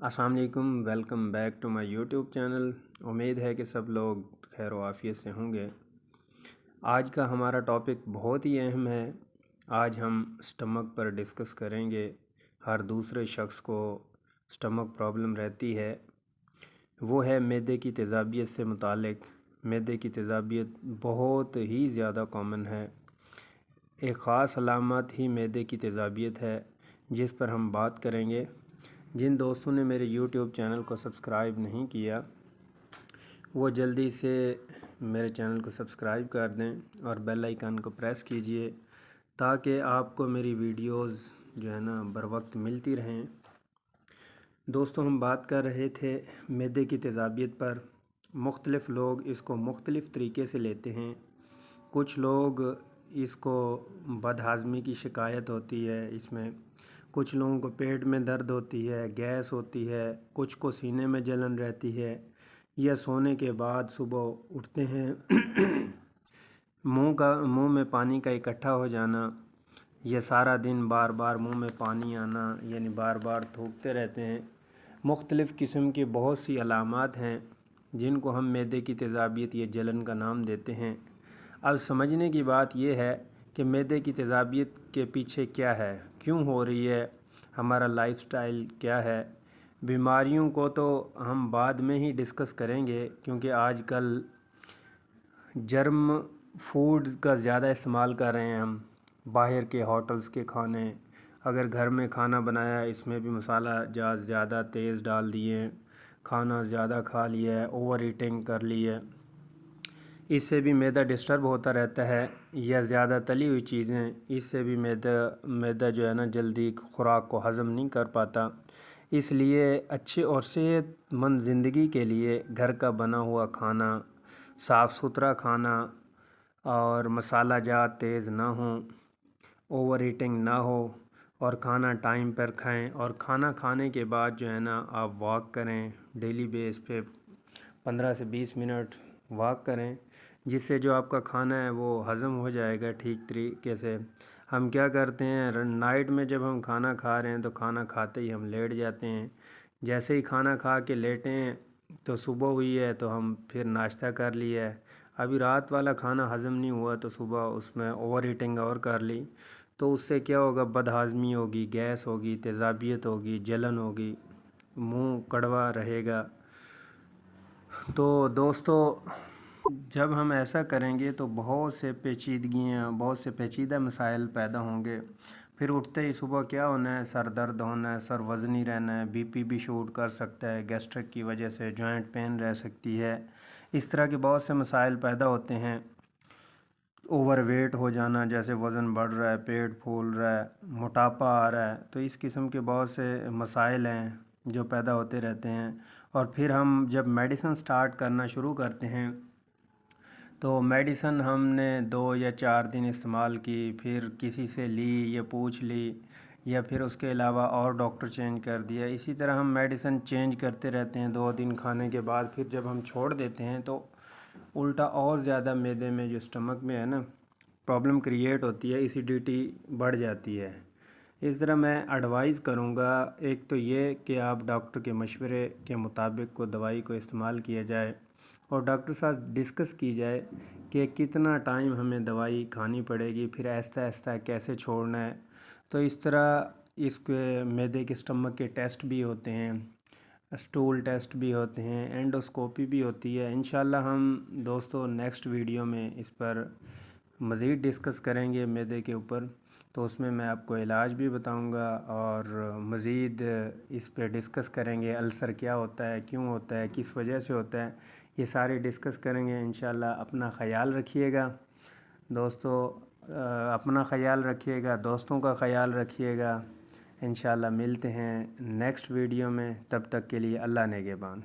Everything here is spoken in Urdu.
السلام علیکم، welcome back to my YouTube channel. امید ہے کہ سب لوگ خیر و عافیت سے ہوں گے۔ آج کا ہمارا ٹاپک بہت ہی اہم ہے۔ آج ہم سٹمک پر ڈسکس کریں گے۔ ہر دوسرے شخص کو سٹمک پرابلم رہتی ہے، وہ ہے معدے کی تیزابیت سے متعلق۔ معدے کی تیزابیت بہت ہی زیادہ کامن ہے۔ ایک خاص علامت ہی معدے کی تیزابیت ہے جس پر ہم بات کریں گے۔ جن دوستوں نے میرے یوٹیوب چینل کو سبسکرائب نہیں کیا وہ جلدی سے میرے چینل کو سبسکرائب کر دیں اور بیل آئیکن کو پریس کیجئے تاکہ آپ کو میری ویڈیوز جو ہے نا بر وقت ملتی رہیں۔ دوستوں، ہم بات کر رہے تھے معدے کی تیزابیت پر۔ مختلف لوگ اس کو مختلف طریقے سے لیتے ہیں۔ کچھ لوگ اس کو بد ہضمی کی شکایت ہوتی ہے، اس میں کچھ لوگوں کو پیٹ میں درد ہوتی ہے، گیس ہوتی ہے، کچھ کو سینے میں جلن رہتی ہے، یا سونے کے بعد صبح اٹھتے ہیں منہ میں پانی کا اکٹھا ہو جانا، یا سارا دن بار بار منہ میں پانی آنا، یعنی بار بار تھوکتے رہتے ہیں۔ مختلف قسم کی بہت سی علامات ہیں جن کو ہم معدے کی تیزابیت یا جلن کا نام دیتے ہیں۔ اب سمجھنے کی بات یہ ہے کہ معدے کی تیزابیت کے پیچھے کیا ہے، کیوں ہو رہی ہے، ہمارا لائف سٹائل کیا ہے۔ بیماریوں کو تو ہم بعد میں ہی ڈسکس کریں گے، کیونکہ آج کل جرم فوڈ کا زیادہ استعمال کر رہے ہیں ہم، باہر کے ہوٹلز کے کھانے۔ اگر گھر میں کھانا بنایا اس میں بھی مسالہ جات زیادہ تیز ڈال دیے، کھانا زیادہ کھا لیا ہے، اوور ایٹنگ کر لی ہے، اس سے بھی معدہ ڈسٹرب ہوتا رہتا ہے۔ یا زیادہ تلی ہوئی چیزیں، اس سے بھی معدہ جو ہے نا جلدی خوراک کو ہضم نہیں کر پاتا۔ اس لیے اچھے اور صحت مند زندگی کے لیے گھر کا بنا ہوا کھانا، صاف ستھرا کھانا، اور مسالہ جات تیز نہ ہوں، اوور ایٹنگ نہ ہو، اور کھانا ٹائم پر کھائیں۔ اور کھانا کھانے کے بعد جو ہے نا آپ واک کریں، ڈیلی بیس پہ 15 سے 20 منٹ واک کریں، جس سے جو آپ کا کھانا ہے وہ ہضم ہو جائے گا ٹھیک طریقے سے۔ ہم کیا کرتے ہیں، نائٹ میں جب ہم کھانا کھا رہے ہیں تو کھانا کھاتے ہی ہم لیٹ جاتے ہیں۔ جیسے ہی کھانا کھا کے لیٹے ہیں تو صبح ہوئی ہے تو ہم پھر ناشتہ کر لیا ہے، ابھی رات والا کھانا ہضم نہیں ہوا تو صبح اس میں اوور ایٹنگ اور کر لی، تو اس سے کیا ہوگا، بد ہضمی ہوگی، گیس ہوگی، تیزابیت ہوگی، جلن ہوگی، منہ کڑوا رہے گا۔ تو دوستو، جب ہم ایسا کریں گے تو بہت سے پیچیدہ مسائل پیدا ہوں گے۔ پھر اٹھتے ہی صبح کیا ہونا ہے، سر درد ہونا ہے، سر وزنی رہنا ہے، بی پی بھی شوٹ کر سکتا ہے، گیسٹرک کی وجہ سے جوائنٹ پین رہ سکتی ہے، اس طرح کے بہت سے مسائل پیدا ہوتے ہیں۔ اوور ویٹ ہو جانا، جیسے وزن بڑھ رہا ہے، پیٹ پھول رہا ہے، موٹاپا آ رہا ہے، تو اس قسم کے بہت سے مسائل ہیں جو پیدا ہوتے رہتے ہیں۔ اور پھر ہم جب میڈیسن سٹارٹ کرنا شروع کرتے ہیں تو میڈیسن ہم نے 2 یا 4 دن استعمال کی، پھر کسی سے لی یا پوچھ لی، یا پھر اس کے علاوہ اور ڈاکٹر چینج کر دیا، اسی طرح ہم میڈیسن چینج کرتے رہتے ہیں۔ 2 دن کھانے کے بعد پھر جب ہم چھوڑ دیتے ہیں تو الٹا اور زیادہ معدے میں جو سٹمک میں ہے نا پرابلم کریٹ ہوتی ہے، ایسیڈیٹی بڑھ جاتی ہے۔ اس طرح میں ایڈوائز کروں گا، ایک تو یہ کہ آپ ڈاکٹر کے مشورے کے مطابق کو دوائی کو استعمال کیا جائے، اور ڈاکٹر ساتھ ڈسکس کی جائے کہ کتنا ٹائم ہمیں دوائی کھانی پڑے گی، پھر آہستہ آہستہ کیسے چھوڑنا ہے۔ تو اس طرح اس کے معدے کے سٹمک کے ٹیسٹ بھی ہوتے ہیں، اسٹول ٹیسٹ بھی ہوتے ہیں، اینڈوسکوپی بھی ہوتی ہے۔ انشاءاللہ ہم دوستو نیکسٹ ویڈیو میں اس پر مزید ڈسکس کریں گے معدے کے اوپر، تو اس میں آپ کو علاج بھی بتاؤں گا، اور مزید اس پہ ڈسکس کریں گے، السر کیا ہوتا ہے، کیوں ہوتا ہے، کس وجہ سے ہوتا ہے، یہ سارے ڈسکس کریں گے انشاءاللہ۔ اپنا خیال رکھیے گا دوستو، اپنا خیال رکھیے گا، دوستوں کا خیال رکھیے گا۔ انشاءاللہ ملتے ہیں نیکسٹ ویڈیو میں، تب تک کے لیے اللہ نگہبان۔